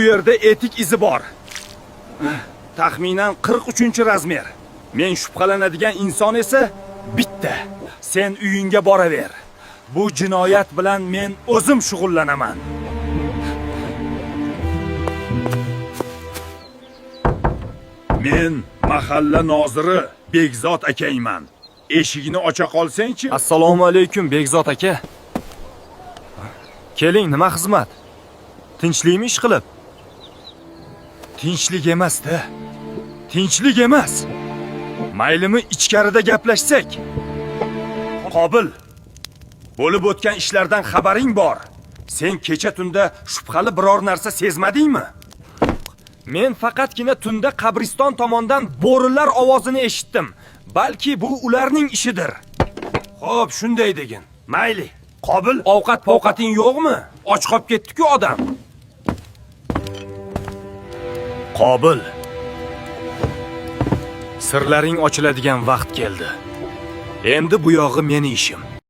yerda etik izi bor. Taxminan 43-razmer. Men shubhalanadigan inson esa bitta. Sen uyingga boraver. Bu jinoyat bilan men o'zim shug'ullanaman. Men mahalla noziri Begzod akayman. Eshigini ocha qolsang-chi. Assalomu alaykum Begzod aka. Keling, nima xizmat? Tinchlikmi ish qilib? Tinchlik emas-da. Tinchlik emas. Maylimi ichkarida gaplashsak? Qobil. Bo'lib o'tgan ishlardan xabaring bor. Sen kecha tunda shubhali biror narsa sezmadingmi? Men faqatgina tunda qabriston tomondan bo'rilar ovozini eshitdim. Balki bu ularning ishidir. Xo'p, shunday degin. Mayli. Qobil, ovqat-povqating yo'qmi? Och qolib ketdi-ku odam. Qobil. Sirlaring ochiladigan vaqt keldi. Endi bu yog'i meni ishim.